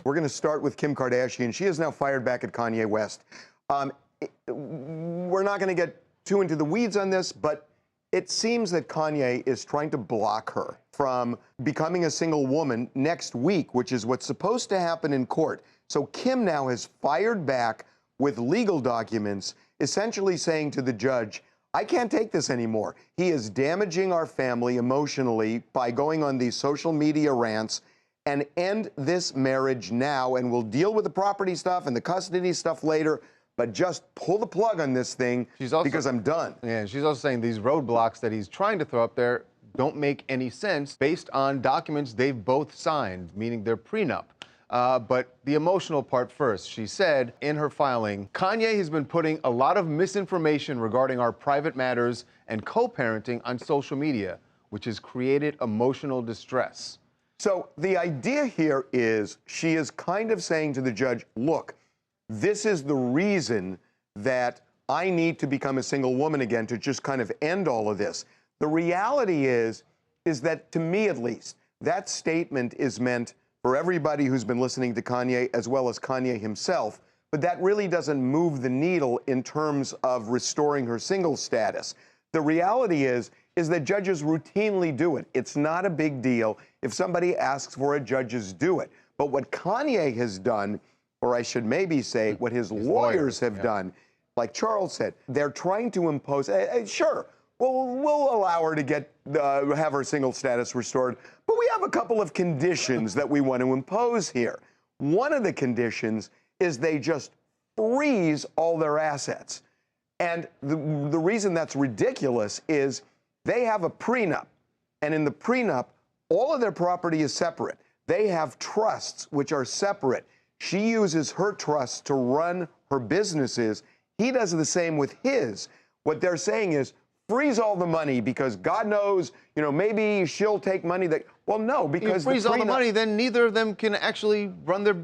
We're going to start with Kim Kardashian. She is now fired back at Kanye West. We're not going to get too into the weeds on this, but it seems that Kanye is trying to block her from becoming a single woman next week, which is what's supposed to happen in court. So Kim now has fired back with legal documents, essentially saying to the judge, I can't take this anymore. He is damaging our family emotionally by going on these social media rants, and end this marriage now, and we'll deal with the property stuff and the custody stuff later, but just pull the plug on this thing because I'm done. Yeah, she's also saying these roadblocks that he's trying to throw up there don't make any sense based on documents they've both signed, meaning their prenup. But the emotional part first. She said in her filing, Kanye has been putting a lot of misinformation regarding our private matters and co-parenting on social media, which has created emotional distress. So the idea here is she is kind of saying to the judge, look, this is the reason that I need to become a single woman again to just kind of end all of this. The reality is that, to me at least, that statement is meant for everybody who's been listening to Kanye as well as Kanye himself, but that really doesn't move the needle in terms of restoring her single status. The reality is that judges routinely do it. It's not a big deal. If somebody asks for it, judges do it. But what Kanye has done, or I should maybe say what his lawyers have done, like Charles said, they're trying to impose, sure, we'll allow her to have her single status restored, but we have a couple of conditions that we want to impose here. One of the conditions is they just freeze all their assets. And the reason that's ridiculous is they have a prenup, and in the prenup, all of their property is separate. They have trusts, which are separate. She uses her trusts to run her businesses. He does the same with his. What they're saying is, freeze all the money because God knows, maybe she'll take money that, well, no, because you freeze all the money, then neither of them can actually run their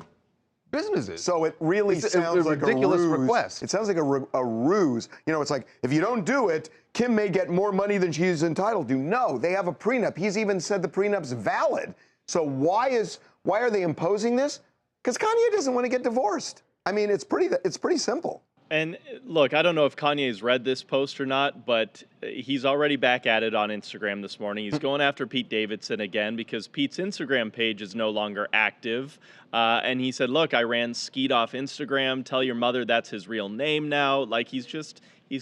businesses. So it really sounds like a ridiculous request. It sounds like a ruse. It's like, if you don't do it, Kim may get more money than she's entitled to. No, they have a prenup. He's even said the prenup's valid. So why are they imposing this? Because Kanye doesn't want to get divorced. I mean, it's pretty simple. And look, I don't know if Kanye's read this post or not, but he's already back at it on Instagram this morning. He's going after Pete Davidson again because Pete's Instagram page is no longer active. And he said, look, I ran Skeet off Instagram. Tell your mother that's his real name now. Like, he's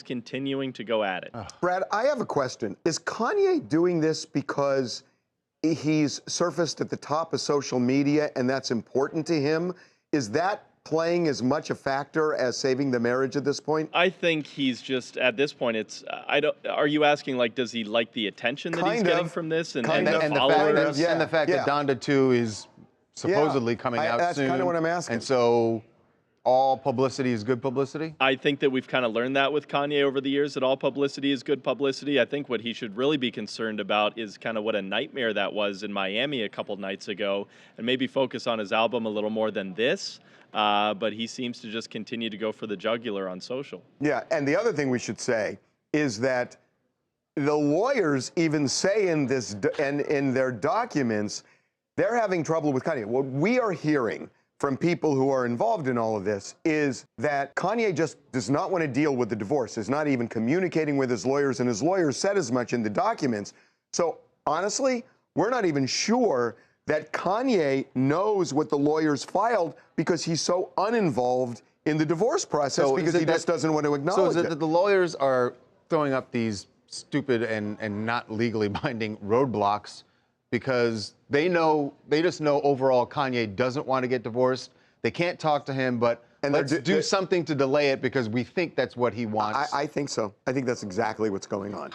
continuing to go at it. Brad, I have a question. Is Kanye doing this because he's surfaced at the top of social media and that's important to him? Is that playing as much a factor as saving the marriage at this point? I think he's just, at this point, are you asking, like, does he like the attention that he's getting from this? And the fact that Donda 2 is supposedly coming out soon. That's kind of what I'm asking. And so all publicity is good publicity? I think that we've kind of learned that with Kanye over the years, that all publicity is good publicity. I think what he should really be concerned about is kind of what a nightmare that was in Miami a couple nights ago, and maybe focus on his album a little more than this. But he seems to just continue to go for the jugular on social. Yeah, and the other thing we should say is that the lawyers even say in their documents, they're having trouble with Kanye. What we are hearing from people who are involved in all of this is that Kanye just does not want to deal with the divorce, is not even communicating with his lawyers, and his lawyers said as much in the documents. So honestly, we're not even sure that Kanye knows what the lawyers filed because he's so uninvolved in the divorce process because he just doesn't want to acknowledge it. So is it that the lawyers are throwing up these stupid and not legally binding roadblocks because they just know overall Kanye doesn't want to get divorced? They can't talk to him, but let's do something to delay it because we think that's what he wants. I think so. I think that's exactly what's going on.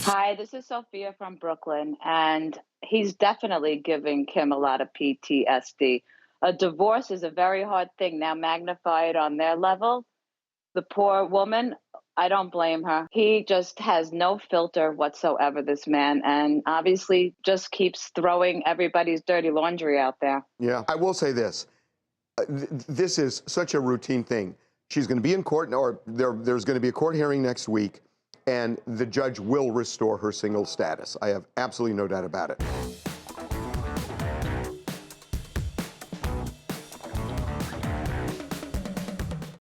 Hi, this is Sophia from Brooklyn, and he's definitely giving Kim a lot of PTSD. A divorce is a very hard thing, now magnified on their level. The poor woman, I don't blame her. He just has no filter whatsoever, this man, and obviously just keeps throwing everybody's dirty laundry out there. Yeah, I will say this. This is such a routine thing. She's going to be in court, or there's going to be a court hearing next week, and the judge will restore her single status. I have absolutely no doubt about it.